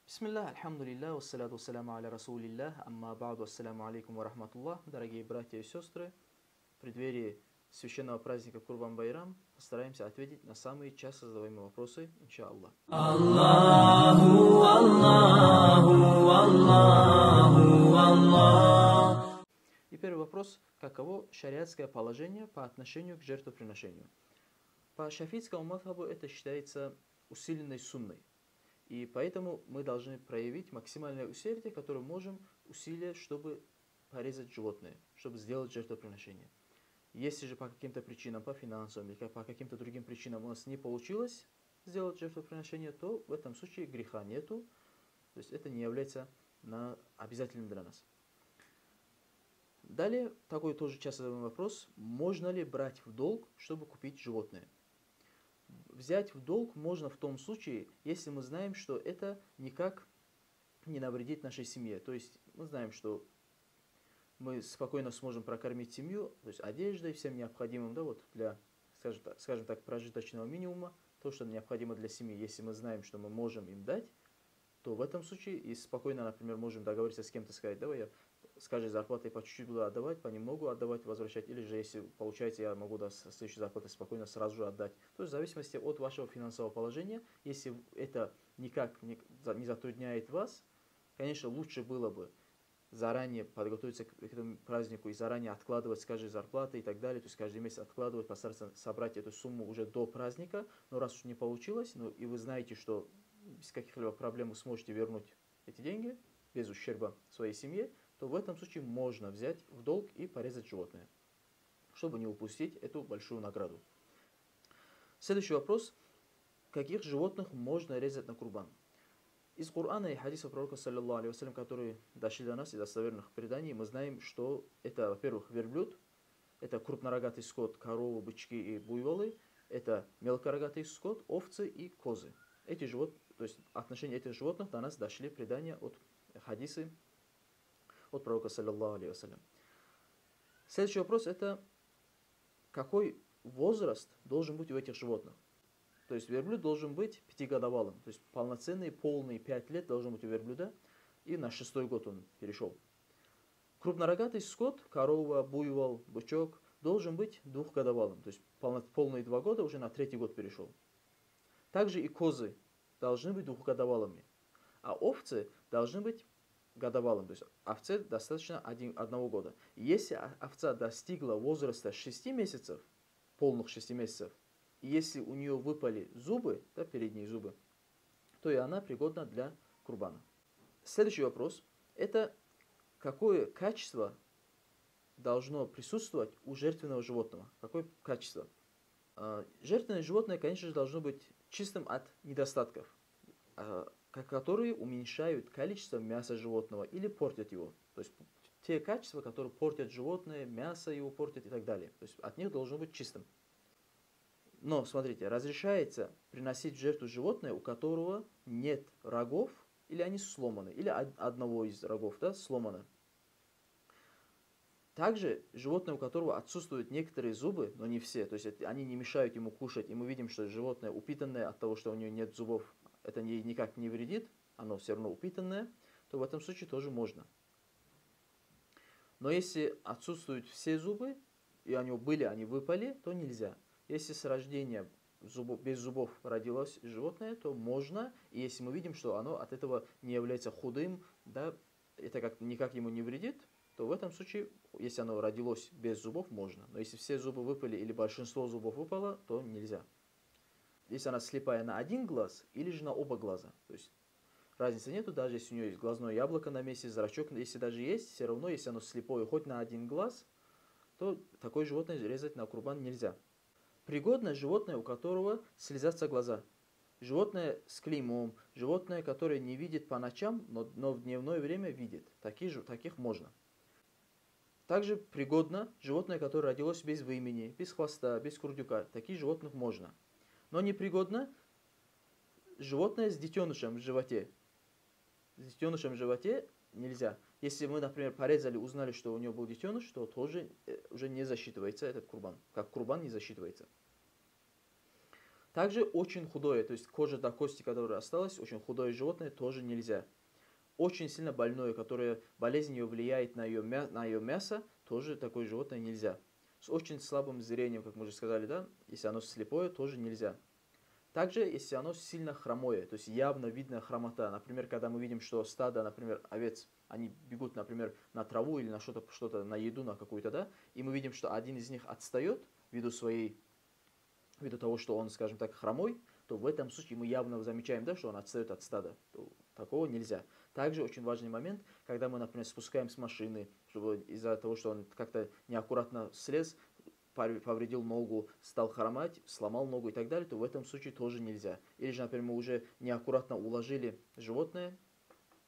Бисмиллах, альхамдулиллах, вассаляту вассаляму аля расулиллах, амма ба'ду, ассаляму алейкум ва рахматуллах. Дорогие братья и сестры, в преддверии священного праздника Курбан-Байрам постараемся ответить на самые часто задаваемые вопросы, инша'Аллах. Аллаху, Аллаху, Аллаху, Аллах. И первый вопрос: каково шариатское положение по отношению к жертвоприношению? По шафийскому мазхабу это считается усиленной сунной. И поэтому мы должны проявить максимальное усердие, которое можем, усилия, чтобы порезать животное, чтобы сделать жертвоприношение. Если же по каким-то причинам, по финансовым или по каким-то другим причинам у нас не получилось сделать жертвоприношение, то в этом случае греха нету, то есть это не является обязательным для нас. Далее, такой тоже часто задаваемый вопрос: можно ли брать в долг, чтобы купить животное? Взять в долг можно в том случае, если мы знаем, что это никак не навредит нашей семье. То есть мы знаем, что мы спокойно сможем прокормить семью, то есть одеждой, всем необходимым, да, вот для, скажем так, прожиточного минимума, то, что необходимо для семьи. Если мы знаем, что мы можем им дать, то в этом случае и спокойно, например, можем договориться с кем-то, сказать: давай я с каждой зарплатой по чуть-чуть буду отдавать, понемногу отдавать, возвращать, или же если получается, я могу с следующей зарплаты спокойно сразу же отдать. То есть в зависимости от вашего финансового положения, если это никак не затрудняет вас, конечно, лучше было бы заранее подготовиться к этому празднику и заранее откладывать с каждой зарплаты и так далее, то есть каждый месяц откладывать, постараться собрать эту сумму уже до праздника. Но раз уж не получилось, и вы знаете, что без каких-либо проблем вы сможете вернуть эти деньги без ущерба своей семье, то в этом случае можно взять в долг и порезать животное, чтобы не упустить эту большую награду. Следующий вопрос: каких животных можно резать на курбан? Из Корана и хадисов пророка, саллаллаху алейхи вассалям, которые дошли до нас из достоверных преданий, мы знаем, что это, во-первых, верблюд, это крупнорогатый скот, коровы, бычки и буйволы, это мелкорогатый скот, овцы и козы. Эти животные, то есть отношения этих животных до нас дошли предания от хадисы от пророка, саллаллаху алейхи вассалям. Следующий вопрос: это какой возраст должен быть у этих животных? То есть верблюд должен быть 5-годовалым, то есть полноценный, полный 5 лет должен быть у верблюда, и на 6-й год он перешел. Крупнорогатый скот, корова, буйвол, бычок, должен быть 2-годовалым, то есть полные 2 года уже на 3-й год перешел. Также и козы должны быть 2-годовалыми, а овцы должны быть годовалым, то есть овце достаточно 1 года. Если овца достигла возраста 6 месяцев, полных 6 месяцев, и если у нее выпали зубы, да, передние зубы, то и она пригодна для курбана. Следующий вопрос: это какое качество должно присутствовать у жертвенного животного? Какое качество? Жертвенное животное, конечно же, должно быть чистым от недостатков, которые уменьшают количество мяса животного или портят его. То есть те качества, которые портят животное, мясо его портят и так далее. То есть от них должно быть чистым. Но, смотрите, разрешается приносить в жертву животное, у которого нет рогов, или они сломаны, или одного из рогов, да, сломано. Также животное, у которого отсутствуют некоторые зубы, но не все, то есть они не мешают ему кушать, и мы видим, что животное упитанное от того, что у него нет зубов, это никак не вредит, оно все равно упитанное, то в этом случае тоже можно. Но если отсутствуют все зубы, и у него были, они выпали, то нельзя. Если с рождения без зубов родилось животное, то можно, и если мы видим, что оно от этого не является худым, да, это никак ему не вредит, то в этом случае, если оно родилось без зубов, можно. Но если все зубы выпали или большинство зубов выпало, то нельзя. Если она слепая на один глаз или же на оба глаза, то есть разницы нету, даже если у нее есть глазное яблоко на месте, зрачок, если даже есть, все равно, если оно слепое хоть на один глаз, то такое животное резать на курбан нельзя. Пригодно животное, у которого слезятся глаза. Животное с клеймом, животное, которое не видит по ночам, но в дневное время видит. Таких можно. Также пригодно животное, которое родилось без вымени, без хвоста, без курдюка. Таких животных можно. Но непригодно животное с детенышем в животе. С детенышем в животе нельзя. Если мы, например, порезали, узнали, что у него был детеныш, то тоже уже не засчитывается этот курбан. Как курбан не засчитывается. Также очень худое, то есть кожа до кости, которая осталась, очень худое животное тоже нельзя. Очень сильно больное, которое болезнь ее влияет на ее мясо, тоже такое животное нельзя. С очень слабым зрением, как мы уже сказали, да, если оно слепое, тоже нельзя. Также, если оно сильно хромое, то есть явно видна хромота. Например, когда мы видим, что стадо, например, овец, они бегут, например, на траву или на что-то, на еду, на какую-то, да, и мы видим, что один из них отстает ввиду того, что он, скажем так, хромой, то в этом случае мы явно замечаем, да, что он отстает от стада. То такого нельзя. Также очень важный момент, когда мы, например, спускаем с машины, чтобы из-за того, что он как-то неаккуратно слез, повредил ногу, стал хромать, сломал ногу и так далее, то в этом случае тоже нельзя. Или же, например, мы уже неаккуратно уложили животное,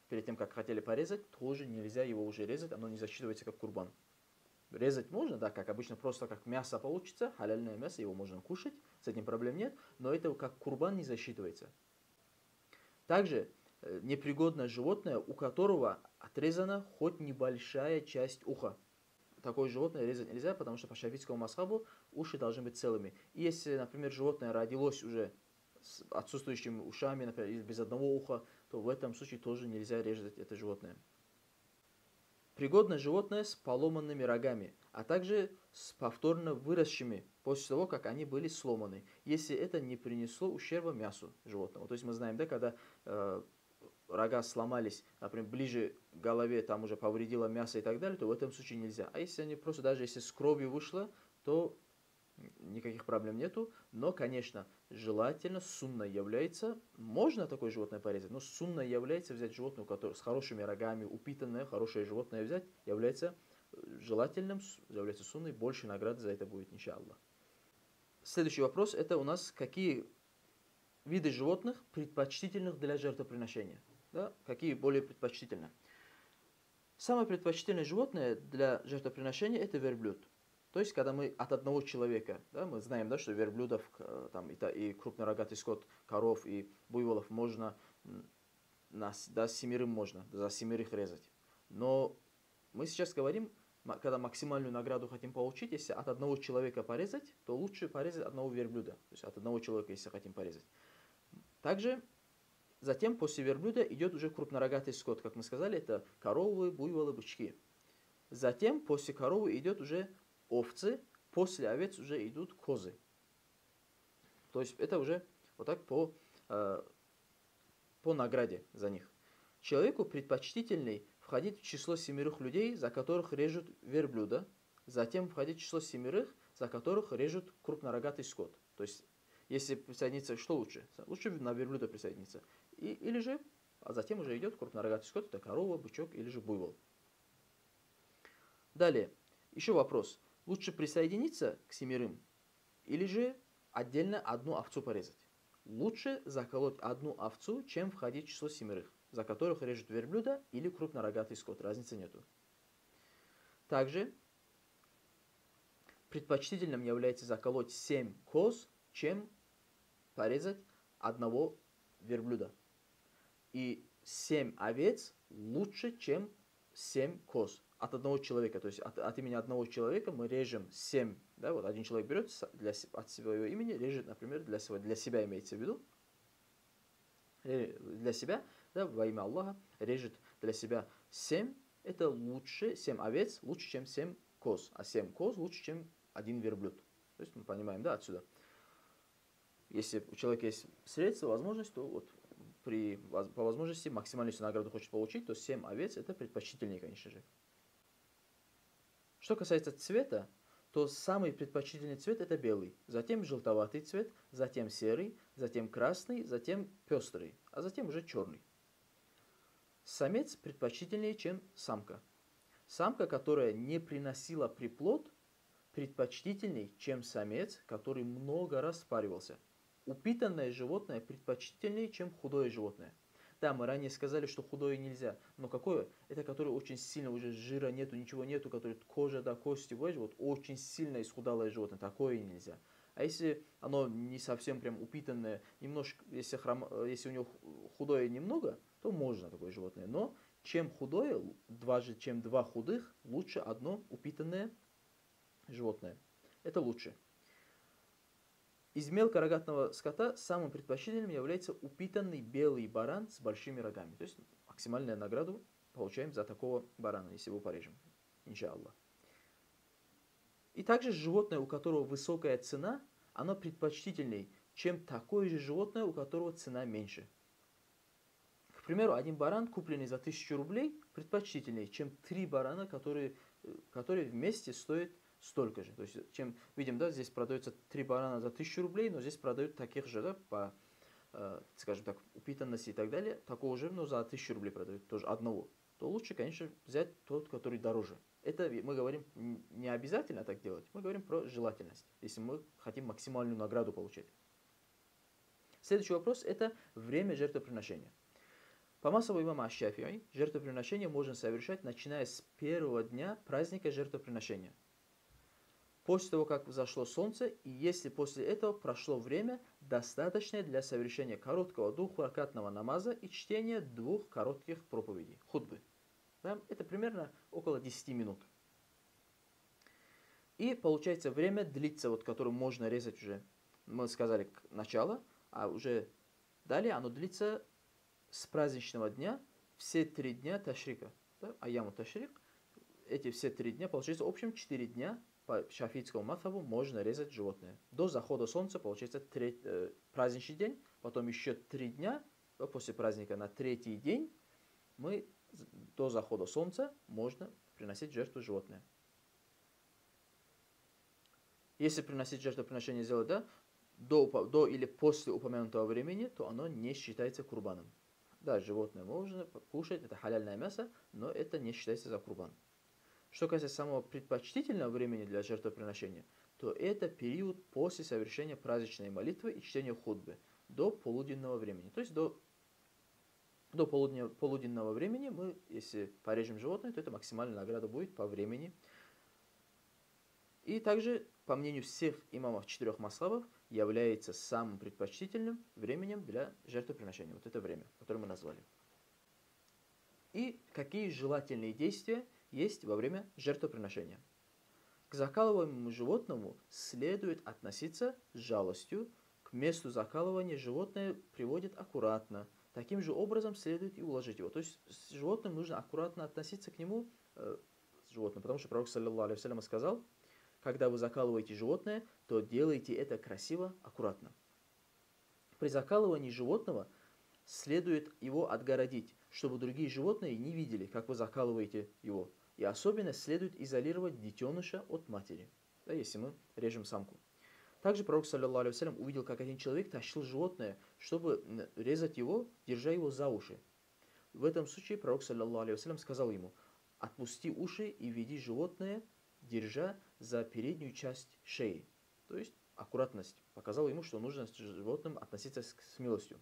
перед тем, как хотели порезать, тоже нельзя его уже резать, оно не засчитывается как курбан. Резать можно, да, как обычно, просто как мясо получится, халяльное мясо, его можно кушать, с этим проблем нет, но это как курбан не засчитывается. Также непригодное животное, у которого отрезана хоть небольшая часть уха. Такое животное резать нельзя, потому что по шафитскому масхабу уши должны быть целыми. И если, например, животное родилось уже с отсутствующими ушами, например, или без одного уха, то в этом случае тоже нельзя резать это животное. Пригодное животное с поломанными рогами, а также с повторно выросшими после того, как они были сломаны, если это не принесло ущерба мясу животного. То есть мы знаем, да, когда рога сломались, например, ближе к голове, там уже повредило мясо и так далее, то в этом случае нельзя. А если они просто, даже если с кровью вышло, то никаких проблем нету. Но, конечно, желательно, сунна является, можно такое животное порезать, но сунна является взять животное, которое с хорошими рогами, упитанное, хорошее животное взять, является желательным, является сунной, больше награды за это будет, иншаллах. Следующий вопрос, это у нас какие виды животных предпочтительных для жертвоприношения. Да? Какие более предпочтительны? Самое предпочтительное животное для жертвоприношения это верблюд. То есть, когда мы от одного человека, да, мы знаем, да, что верблюдов там, и крупнорогатый скот, коров и буйволов можно, да, семерым можно, за семерых резать. Но мы сейчас говорим, когда максимальную награду хотим получить, если от одного человека порезать, то лучше порезать одного верблюда. То есть от одного человека, если хотим порезать. Также затем после верблюда идет уже крупнорогатый скот, как мы сказали, это коровы, буйволы, бычки. Затем после коровы идет уже овцы, после овец уже идут козы. То есть это уже вот так по награде за них. Человеку предпочтительней входить в число семерых людей, за которых режут верблюда, затем входить в число семерых, за которых режут крупнорогатый скот. То есть если присоединиться, что лучше? Лучше на верблюда присоединиться. Или же, а затем уже идет крупнорогатый скот, это корова, бычок или же буйвол. Далее, еще вопрос. Лучше присоединиться к семерым или же отдельно одну овцу порезать? Лучше заколоть одну овцу, чем входить в число семерых, за которых режут верблюда или крупнорогатый скот. Разницы нету. Также предпочтительным является заколоть 7 коз, чем порезать одного верблюда. И 7 овец лучше, чем 7 коз от одного человека. То есть от имени одного человека мы режем 7. Да, вот один человек берет от своего имени, режет, например, для себя имеется в виду. Для себя, да, во имя Аллаха, режет для себя 7. Это лучше, 7 овец лучше, чем 7 коз. А 7 коз лучше, чем один верблюд. То есть мы понимаем, да, отсюда. Если у человека есть средства, возможность, то вот по возможности максимальную награду хочет получить, то 7 овец это предпочтительнее, конечно же. Что касается цвета, то самый предпочтительный цвет это белый, затем желтоватый цвет, затем серый, затем красный, затем пестрый, а затем уже черный. Самец предпочтительнее, чем самка. Самка, которая не приносила приплод, предпочтительней, чем самец, который много раз спаривался. Упитанное животное предпочтительнее, чем худое животное. Да, мы ранее сказали, что худое нельзя, но какое? Это которое очень сильно уже жира нету, ничего нету, которое кожа до кости, вот очень сильно исхудалое животное, такое нельзя. А если оно не совсем прям упитанное, немножко, если у него худое немного, то можно такое животное. Но чем худое, чем два худых, лучше одно упитанное животное. Это лучше. Из мелкорогатного скота самым предпочтительным является упитанный белый баран с большими рогами. То есть максимальную награду получаем за такого барана, если его порежем. Иншаллах. И также животное, у которого высокая цена, оно предпочтительнее, чем такое же животное, у которого цена меньше. К примеру, один баран, купленный за 1000 рублей, предпочтительнее, чем 3 барана, которые вместе стоят столько же. То есть, чем видим, да, здесь продается 3 барана за 1000 рублей, но здесь продают таких же, да, по, скажем так, упитанности и так далее, такого же, но за 1000 рублей продают, тоже одного. То лучше, конечно, взять тот, который дороже. Это мы говорим не обязательно так делать, мы говорим про желательность, если мы хотим максимальную награду получать. Следующий вопрос – это время жертвоприношения. По маслу имама Аш-Шафи'и жертвоприношение можно совершать, начиная с первого дня праздника жертвоприношения. После того, как взошло солнце, и если после этого прошло время, достаточное для совершения короткого двухракатного намаза и чтения 2 коротких проповедей, хутбы. Да? Это примерно около 10 минут. И получается время длится, вот, которое можно резать уже, мы сказали, к началу, а уже далее оно длится с праздничного дня все 3 дня ташрика. Да? Аяму ташрик. Эти все 3 дня, получается, в общем 4 дня по шафийскому мазхабу можно резать животное. До захода солнца, получается, праздничный день, потом еще 3 дня, после праздника на 3-й день, мы до захода солнца можно приносить жертву животное. Если приносить жертвоприношение сделать, да, до или после упомянутого времени, то оно не считается курбаном. Да, животное можно кушать, это халяльное мясо, но это не считается за курбан. Что касается самого предпочтительного времени для жертвоприношения, то это период после совершения праздничной молитвы и чтения хутбы, до полуденного времени. То есть до полуденного времени мы, если порежем животное, то это максимальная награда будет по времени. И также, по мнению всех имамов 4 мазхабов, является самым предпочтительным временем для жертвоприношения. Вот это время, которое мы назвали. И какие желательные действия есть во время жертвоприношения. К закалываемому животному следует относиться с жалостью. К месту закалывания животное приводит аккуратно. Таким же образом следует и уложить его. То есть с животным нужно аккуратно относиться к нему, потому что пророк, саллиллаху алейхи вассалям, сказал: когда вы закалываете животное, то делайте это красиво, аккуратно. При закалывании животного следует его отгородить, чтобы другие животные не видели, как вы закалываете его. И особенно следует изолировать детеныша от матери, да, если мы режем самку. Также пророк, саллиллаху алейхи вассалям, увидел, как один человек тащил животное, чтобы резать его, держа его за уши. В этом случае пророк, саллиллаху алейхи вассалям, сказал ему: отпусти уши и веди животное, держа за переднюю часть шеи. То есть аккуратность. Показал ему, что нужно с животным относиться с милостью.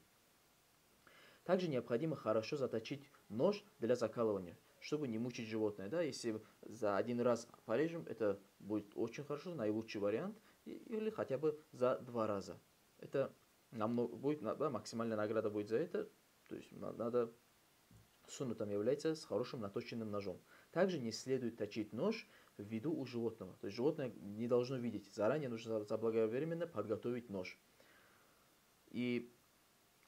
Также необходимо хорошо заточить нож для закалывания, чтобы не мучить животное. Да? Если за один раз порежем, это будет очень хорошо, наилучший вариант, или хотя бы за 2 раза. Это намного будет, да, максимальная награда будет за это. То есть надо, суннатом является с хорошим наточенным ножом. Также не следует точить нож в виду у животного. То есть животное не должно видеть. Заранее нужно заблаговременно подготовить нож. И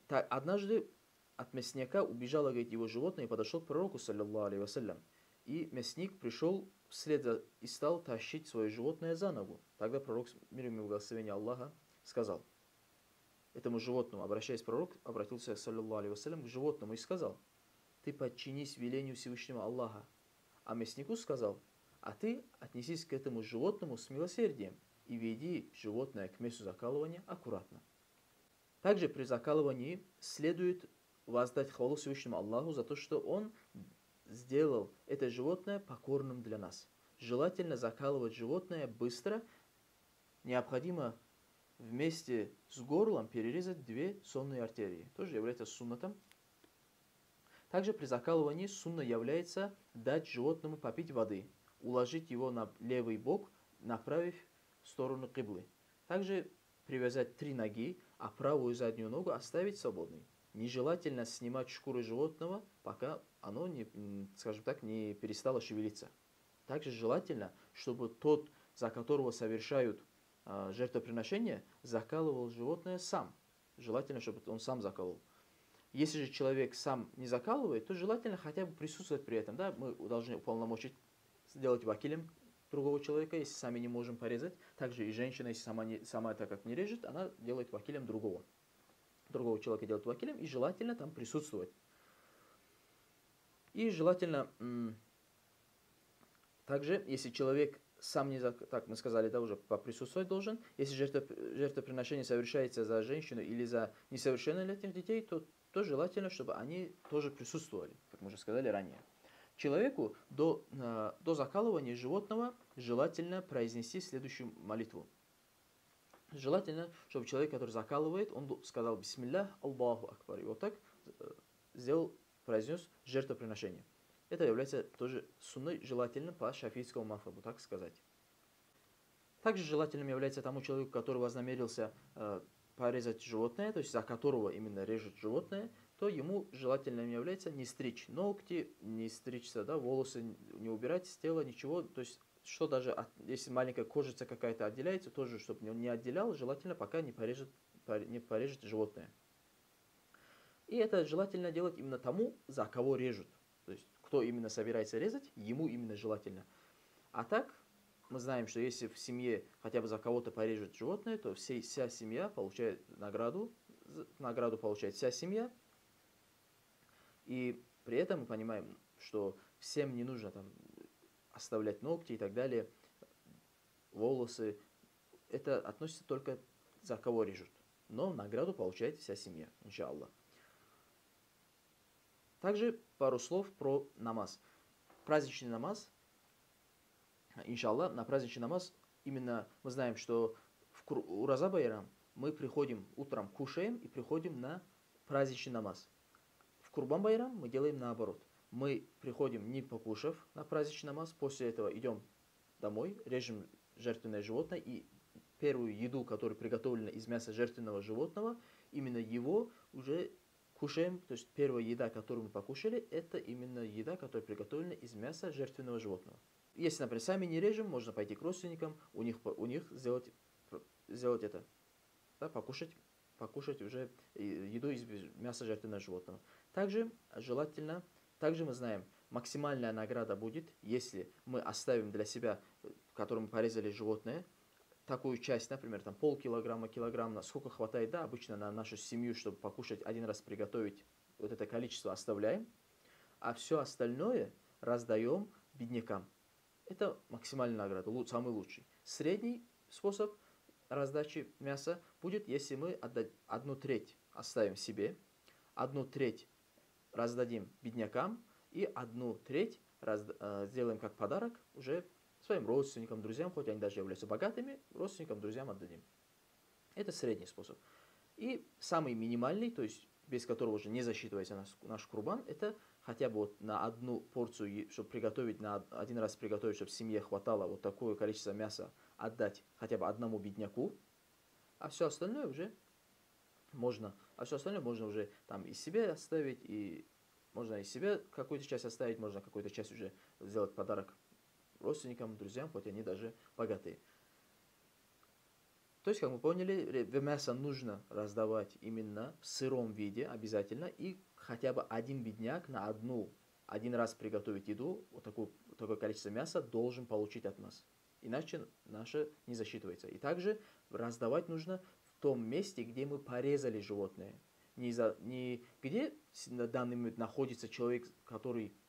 однажды от мясника убежало, говорит, его животное и подошел к пророку, саллиллаху алейхи вассалям. И мясник пришел вслед за и стал тащить свое животное за ногу. Тогда пророк, мир ему и благословение Аллаха, сказал этому животному, обращаясь к пророку, обратился, саллиллаху алейхи вассалям, к животному и сказал: ты подчинись велению Всевышнего Аллаха. А мяснику сказал: а ты отнесись к этому животному с милосердием и веди животное к месту закалывания аккуратно. Также при закалывании следует воздать хвалу Всевышнему Аллаху за то, что Он сделал это животное покорным для нас. Желательно закалывать животное быстро. Необходимо вместе с горлом перерезать 2 сонные артерии. Тоже является суннатом. Также при закалывании сунна является дать животному попить воды, уложить его на левый бок, направив в сторону киблы. Также привязать 3 ноги, а правую заднюю ногу оставить свободной. Нежелательно снимать шкуры животного, пока оно не, скажем так, не перестало шевелиться. Также желательно, чтобы тот, за которого совершают жертвоприношения, закалывал животное сам. Желательно, чтобы он сам закалывал. Если же человек сам не закалывает, то желательно хотя бы присутствовать при этом. Да? Мы должны уполномочить сделать вакилем другого человека, если сами не можем порезать. Также и женщина, если сама так как не режет, она делает вакилем другого. Другого человека делает вакилем, и желательно там присутствовать. И желательно также, если человек сам не так мы сказали, да, уже поприсутствовать должен. Если жертвоприношение совершается за женщину или за несовершеннолетних детей, то желательно, чтобы они тоже присутствовали, как мы уже сказали ранее. Человеку до закалывания животного желательно произнести следующую молитву. Желательно, чтобы человек, который закалывает, он сказал «Бисмиллах, Аллаху Акбар». И вот так произнес жертвоприношение. Это является тоже сунной, желательным по шафийскому мазхабу, так сказать. Также желательным является тому человеку, который вознамерился порезать животное, то есть за которого именно режет животное, то ему желательным является не стричь ногти, не стричься, да, волосы, не убирать с тела, ничего. То есть, что даже, если маленькая кожица какая-то отделяется, тоже, чтобы он не отделял, желательно пока не порежет животное. И это желательно делать именно тому, за кого режут. То есть, кто именно собирается резать, ему именно желательно. А так, мы знаем, что если в семье хотя бы за кого-то порежет животное, то вся семья получает награду получает вся семья. И при этом мы понимаем, что всем не нужно там оставлять ногти и так далее, волосы. Это относится только за кого режут. Но награду получает вся семья, иншаллах. Также пару слов про намаз. Праздничный намаз, иншаллах, на праздничный намаз именно мы знаем, что в Ураза Байрам мы приходим утром, кушаем и приходим на праздничный намаз. В Курбан Байрам мы делаем наоборот. Мы приходим не покушав на праздничный намаз, после этого идем домой, режем жертвенное животное и первую еду, которая приготовлена из мяса жертвенного животного, именно его уже кушаем, то есть первая еда, которую мы покушали, это именно еда, которая приготовлена из мяса жертвенного животного. Если, например, сами не режем, можно пойти к родственникам, у них сделать это, да, покушать уже еду из мяса жертвенного животного. Также желательно, мы знаем, максимальная награда будет, если мы оставим для себя, которым мы порезали животное, такую часть, например, там полкилограмма, килограмма, сколько хватает, да, обычно на нашу семью, чтобы покушать один раз приготовить, вот это количество оставляем, а все остальное раздаем беднякам. Это максимальная награда, самый лучший. Средний способ раздачи мяса будет, если мы одну треть оставим себе, одну треть раздадим беднякам и одну треть сделаем как подарок уже своим родственникам, друзьям, хоть они даже являются богатыми, родственникам, друзьям отдадим. Это средний способ. И самый минимальный, то есть без которого уже не засчитывается наш курбан, это хотя бы вот на одну порцию, чтобы приготовить, на один раз приготовить, чтобы семье хватало вот такое количество мяса, отдать хотя бы одному бедняку, а все остальное можно уже там и себе оставить, и можно и себе какую-то часть оставить, можно какую-то часть уже сделать подарок родственникам, друзьям, хоть они даже богатые. То есть, как мы поняли, мясо нужно раздавать именно в сыром виде обязательно, и хотя бы один бедняк на один раз приготовить еду, вот такое количество мяса должен получить от нас. Иначе наше не засчитывается. И также раздавать нужно в том месте, где мы порезали животное. Не где на данный момент находится человек,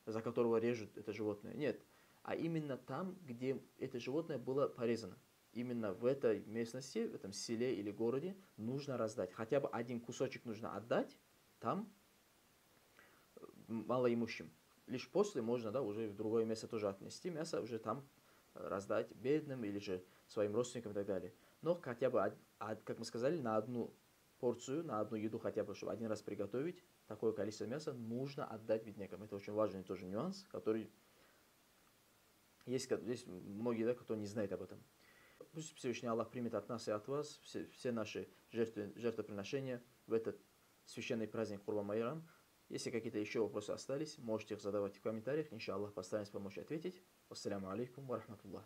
за которого режут это животное. Нет. А именно там, где это животное было порезано. Именно в этой местности, в этом селе или городе нужно раздать. Хотя бы один кусочек нужно отдать там малоимущим. Лишь после можно, да, уже в другое место тоже отнести мясо, уже там раздать бедным или же своим родственникам и так далее. Но хотя бы, как мы сказали, на одну порцию, на одну еду хотя бы, чтобы один раз приготовить, такое количество мяса нужно отдать беднякам. Это очень важный тоже нюанс, который есть многие, да, кто не знает об этом. Пусть Всевышний Аллах примет от нас и от вас все наши жертвоприношения в этот священный праздник Курбан Байрам. Если какие-то еще вопросы остались, можете их задавать в комментариях. Иншаллах, постараемся помочь ответить. Ассаляму алейкум ва рахматуллах.